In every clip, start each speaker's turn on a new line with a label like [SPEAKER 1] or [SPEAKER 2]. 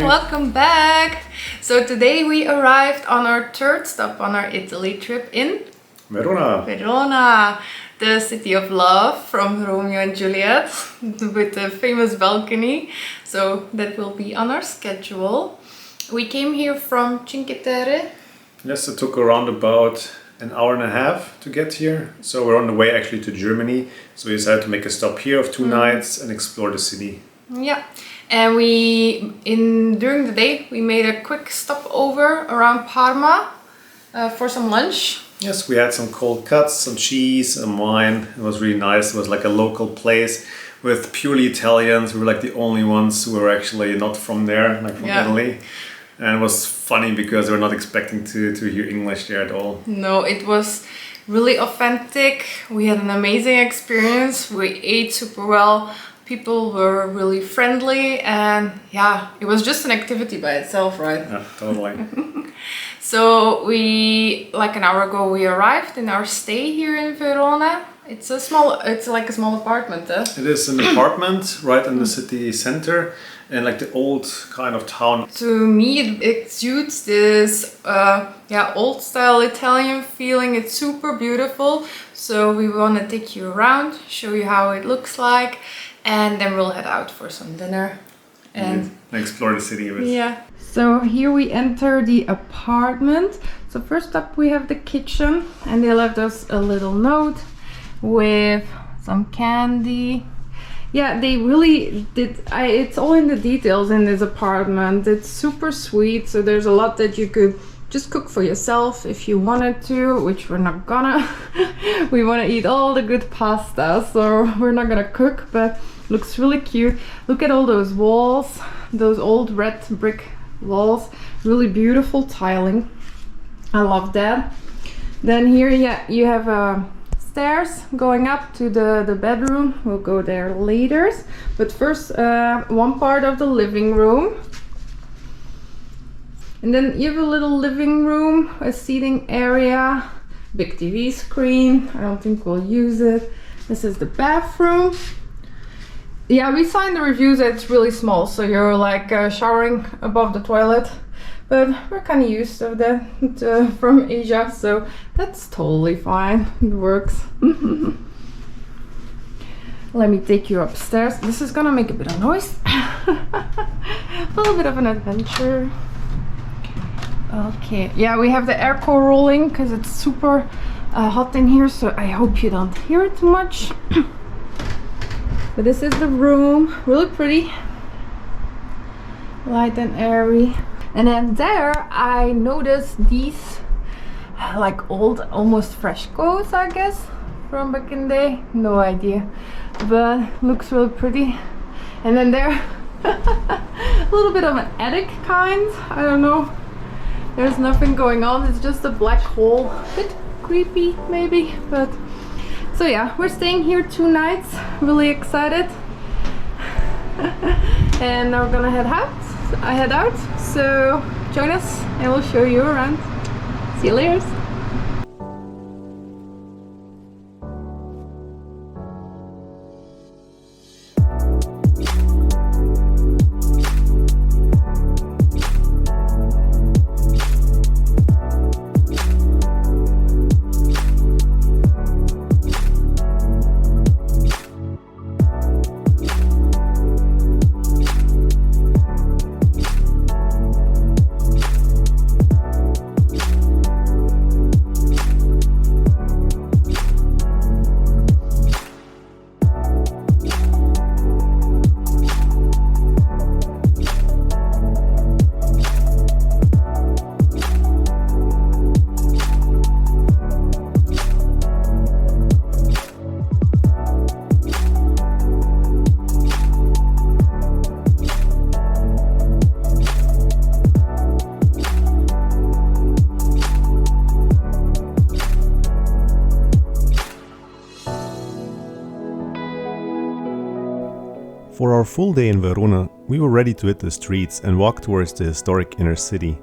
[SPEAKER 1] Welcome back! So today we arrived on our third stop on our Italy trip in
[SPEAKER 2] Verona,
[SPEAKER 1] the city of love from Romeo and Juliet with the famous balcony. So that will be on our schedule. We came here from Cinque Terre.
[SPEAKER 2] Yes, it took around about an hour and a half to get here. So we're on the way actually to Germany. So we decided to make a stop here of 2 nights and explore the city.
[SPEAKER 1] Yeah, and during the day we made a quick stopover around Parma for some lunch.
[SPEAKER 2] Yes, we had some cold cuts, some cheese, some wine. It was really nice. It was like a local place with purely Italians. We were like the only ones who were actually not from there, like from Italy. And it was funny because they were not expecting to hear English there at all.
[SPEAKER 1] No, it was really authentic. We had an amazing experience. We ate super well. People were really friendly, and yeah, it was just an activity by itself, right?
[SPEAKER 2] Yeah, totally.
[SPEAKER 1] So like an hour ago, we arrived in our stay here in Verona. It's like a small apartment, eh?
[SPEAKER 2] It is an apartment right in the city center and like the old kind of town.
[SPEAKER 1] To me, it exudes this old style Italian feeling. It's super beautiful. So we want to take you around, show you how it looks like, and then we'll head out for some dinner and
[SPEAKER 2] explore the city a bit.
[SPEAKER 1] Yeah. So here we enter the apartment. So first up we have the kitchen, and they left us a little note with some candy. Yeah, they really did. It's all in the details in this apartment. It's super sweet. So there's a lot that you could just cook for yourself if you wanted to, which we're not gonna. We want to eat all the good pasta, so we're not gonna cook, but looks really cute. Look at all those walls, those old red brick walls, really beautiful tiling. I love that. Then here, you have stairs going up to the bedroom. We'll go there later, but first one part of the living room. And then you have a little living room, a seating area, big TV screen. I don't think we'll use it. This is the bathroom. Yeah, we saw in the reviews that it's really small, so you're like showering above the toilet. But we're kind of used to that from Asia, so that's totally fine. It works. Let me take you upstairs. This is gonna make a bit of noise. A little bit of an adventure. Okay, yeah, we have the airco rolling because it's super hot in here, so I hope you don't hear it too much. But this is the room, really pretty, light and airy. And then there I noticed these like old, almost frescoes, I guess, from back in the day. No idea, but looks really pretty. And then there a little bit of an attic kind, I don't know. There's nothing going on, it's just a black hole. A bit creepy maybe, but so yeah, we're staying here 2 nights. Really excited. And now we're gonna head out. So join us and we'll show you around. See you later.
[SPEAKER 3] For our full day in Verona, we were ready to hit the streets and walk towards the historic inner city.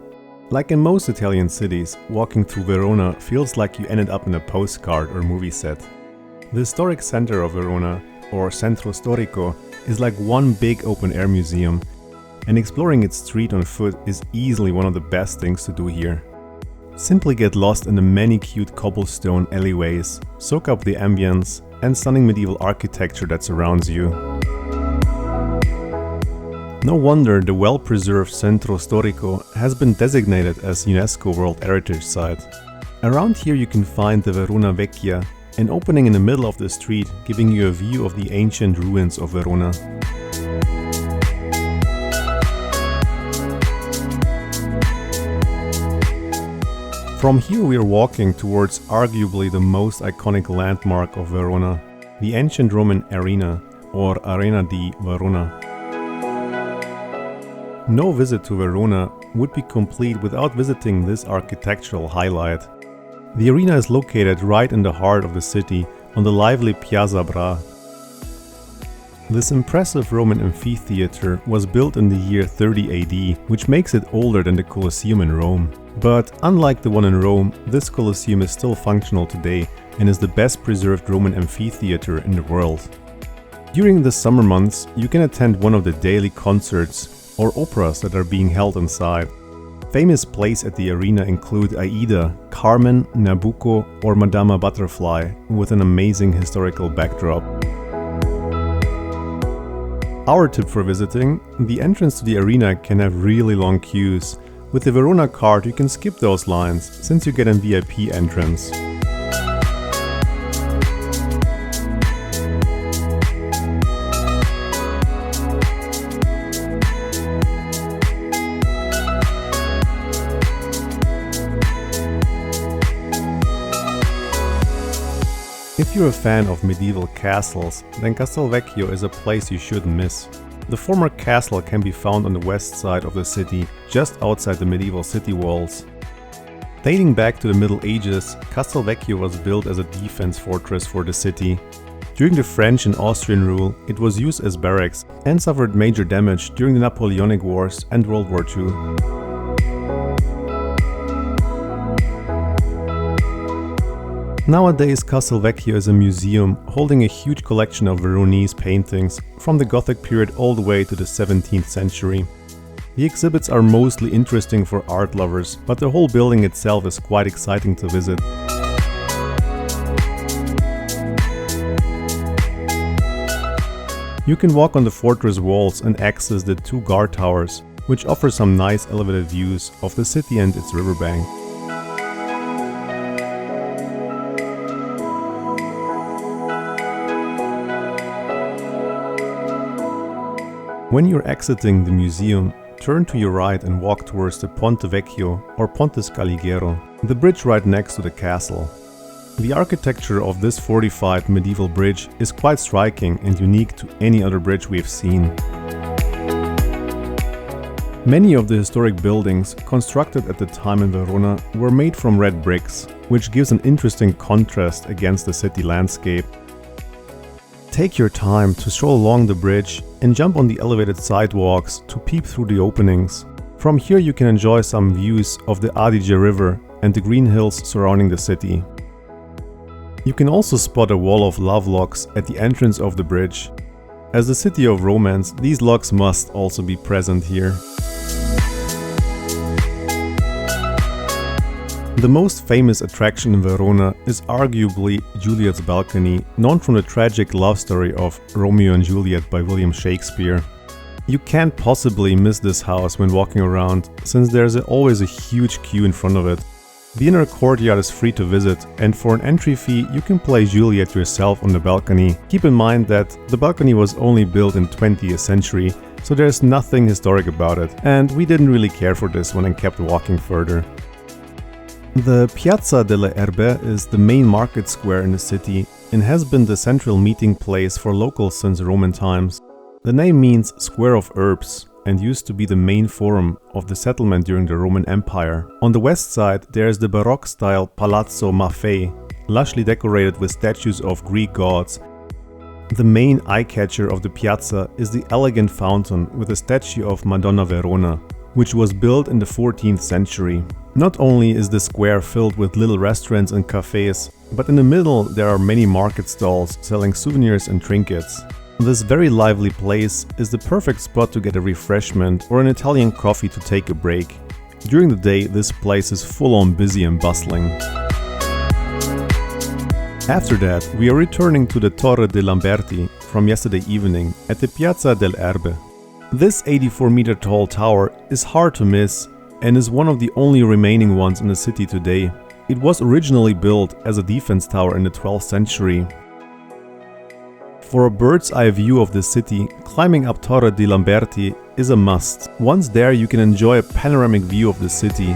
[SPEAKER 3] Like in most Italian cities, walking through Verona feels like you ended up in a postcard or movie set. The historic center of Verona, or Centro Storico, is like one big open-air museum. and exploring its street on foot is easily one of the best things to do here. Simply get lost in the many cute cobblestone alleyways, soak up the ambience and stunning medieval architecture that surrounds you. No wonder the well-preserved Centro Storico has been designated as UNESCO World Heritage Site. Around here you can find the Verona Vecchia, an opening in the middle of the street giving you a view of the ancient ruins of Verona. From here we are walking towards arguably the most iconic landmark of Verona, the ancient Roman Arena, or Arena di Verona. No visit to Verona would be complete without visiting this architectural highlight. The arena is located right in the heart of the city, on the lively Piazza Bra. This impressive Roman amphitheater was built in the year 30 AD, which makes it older than the Colosseum in Rome. But unlike the one in Rome, this Colosseum is still functional today and is the best preserved Roman amphitheater in the world. During the summer months, you can attend one of the daily concerts or operas that are being held inside. Famous plays at the arena include Aida, Carmen, Nabucco or Madama Butterfly, with an amazing historical backdrop. Our tip for visiting: the entrance to the arena can have really long queues. With the Verona card you can skip those lines, since you get a VIP entrance. If you're a fan of medieval castles, then Castelvecchio is a place you shouldn't miss. The former castle can be found on the west side of the city, just outside the medieval city walls. Dating back to the Middle Ages, Castelvecchio was built as a defense fortress for the city. During the French and Austrian rule, it was used as barracks and suffered major damage during the Napoleonic Wars and World War II. Nowadays, Castelvecchio is a museum holding a huge collection of Veronese paintings from the Gothic period all the way to the 17th century. The exhibits are mostly interesting for art lovers, but the whole building itself is quite exciting to visit. You can walk on the fortress walls and access the two guard towers, which offer some nice elevated views of the city and its riverbank. When you're exiting the museum, turn to your right and walk towards the Ponte Vecchio or Ponte Scaliger, the bridge right next to the castle. The architecture of this fortified medieval bridge is quite striking and unique to any other bridge we've seen. Many of the historic buildings constructed at the time in Verona were made from red bricks, which gives an interesting contrast against the city landscape. Take your time to stroll along the bridge and jump on the elevated sidewalks to peep through the openings. From here you can enjoy some views of the Adige River and the green hills surrounding the city. You can also spot a wall of love locks at the entrance of the bridge. As the city of romance, these locks must also be present here. The most famous attraction in Verona is arguably Juliet's balcony, known from the tragic love story of Romeo and Juliet by William Shakespeare. You can't possibly miss this house when walking around, since there's always a huge queue in front of it. The inner courtyard is free to visit, and for an entry fee you can play Juliet yourself on the balcony. Keep in mind that the balcony was only built in 20th century, so there's nothing historic about it, and we didn't really care for this one and kept walking further. The Piazza delle Erbe is the main market square in the city and has been the central meeting place for locals since Roman times. The name means Square of Herbs and used to be the main forum of the settlement during the Roman Empire. On the west side there is the Baroque-style Palazzo Maffei, lushly decorated with statues of Greek gods. The main eye-catcher of the piazza is the elegant fountain with a statue of Madonna Verona, which was built in the 14th century. Not only is the square filled with little restaurants and cafes, but in the middle there are many market stalls selling souvenirs and trinkets. This very lively place is the perfect spot to get a refreshment or an Italian coffee to take a break. During the day, this place is full on busy and bustling. After that, we are returning to the Torre de Lamberti from yesterday evening at the Piazza del Erbe. This 84-meter tall tower is hard to miss and is one of the only remaining ones in the city today. It was originally built as a defense tower in the 12th century. For a bird's eye view of the city, climbing up Torre de Lamberti is a must. Once there, you can enjoy a panoramic view of the city.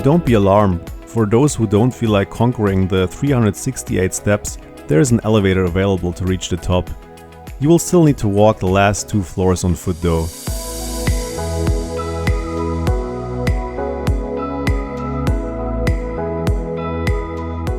[SPEAKER 3] Don't be alarmed. For those who don't feel like conquering the 368 steps, there is an elevator available to reach the top. You will still need to walk the last 2 floors on foot though.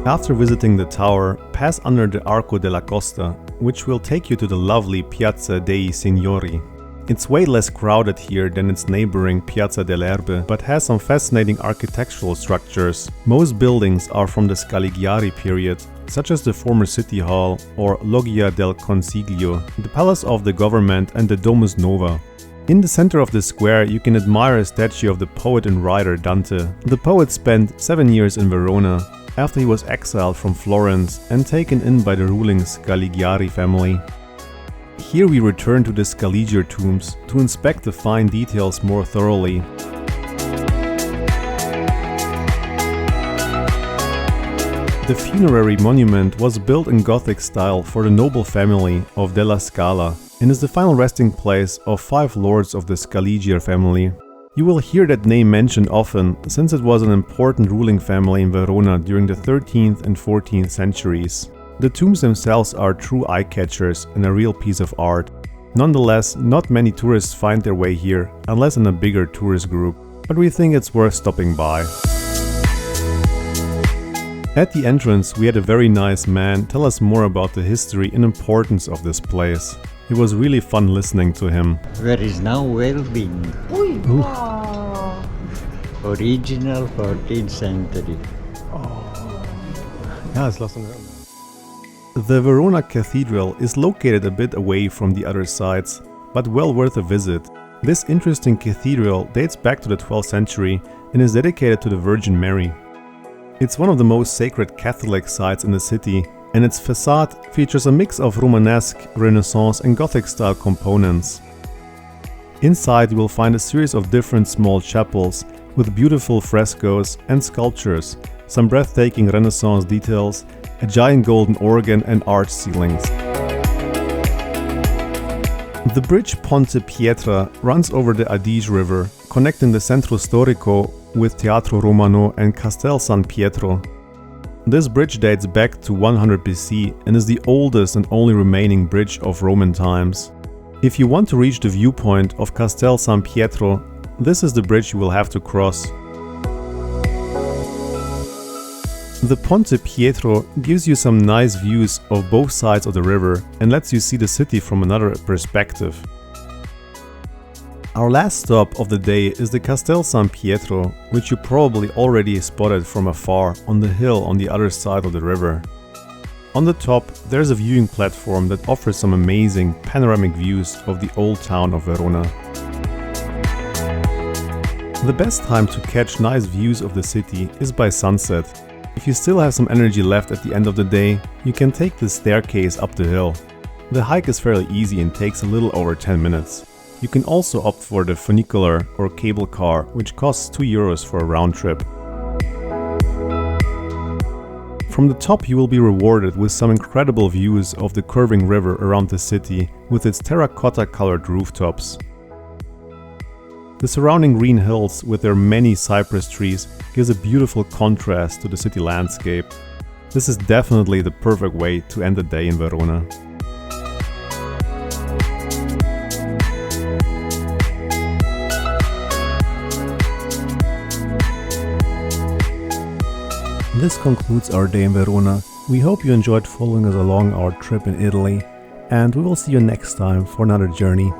[SPEAKER 3] After visiting the tower, pass under the Arco della Costa, which will take you to the lovely Piazza dei Signori. It's way less crowded here than its neighboring Piazza dell'Erbe, but has some fascinating architectural structures. Most buildings are from the Scaliger period, such as the former City Hall or Loggia del Consiglio, the Palace of the Government and the Domus Nova. In the center of the square you can admire a statue of the poet and writer Dante. The poet spent 7 years in Verona, after he was exiled from Florence and taken in by the ruling Scaliger family. Here we return to the Scaliger Tombs to inspect the fine details more thoroughly. The funerary monument was built in Gothic style for the noble family of Della Scala and is the final resting place of 5 lords of the Scaliger family. You will hear that name mentioned often, since it was an important ruling family in Verona during the 13th and 14th centuries. The tombs themselves are true eye-catchers and a real piece of art. Nonetheless, not many tourists find their way here, unless in a bigger tourist group, but we think it's worth stopping by. At the entrance, we had a very nice man tell us more about the history and importance of this place. It was really fun listening to him.
[SPEAKER 4] Where is now well-being.
[SPEAKER 1] Wow.
[SPEAKER 4] Original 14th century.
[SPEAKER 3] Yeah, it's lost on the... The Verona Cathedral is located a bit away from the other sides, but well worth a visit. This interesting cathedral dates back to the 12th century and is dedicated to the Virgin Mary. It's one of the most sacred Catholic sites in the city, and its facade features a mix of Romanesque, Renaissance and Gothic style components. Inside you will find a series of different small chapels with beautiful frescoes and sculptures, some breathtaking Renaissance details, a giant golden organ and arched ceilings. The bridge Ponte Pietra runs over the Adige River, connecting the Centro Storico with Teatro Romano and Castel San Pietro. This bridge dates back to 100 BC and is the oldest and only remaining bridge of Roman times. If you want to reach the viewpoint of Castel San Pietro, this is the bridge you will have to cross. The Ponte Pietro gives you some nice views of both sides of the river and lets you see the city from another perspective. Our last stop of the day is the Castel San Pietro, which you probably already spotted from afar on the hill on the other side of the river. On the top, there's a viewing platform that offers some amazing panoramic views of the old town of Verona. The best time to catch nice views of the city is by sunset. If you still have some energy left at the end of the day, you can take the staircase up the hill. The hike is fairly easy and takes a little over 10 minutes. You can also opt for the funicular or cable car, which costs €2 for a round trip. From the top you will be rewarded with some incredible views of the curving river around the city with its terracotta colored rooftops. The surrounding green hills with their many cypress trees gives a beautiful contrast to the city landscape. This is definitely the perfect way to end the day in Verona. This concludes our day in Verona. We hope you enjoyed following us along our trip in Italy, and we will see you next time for another journey.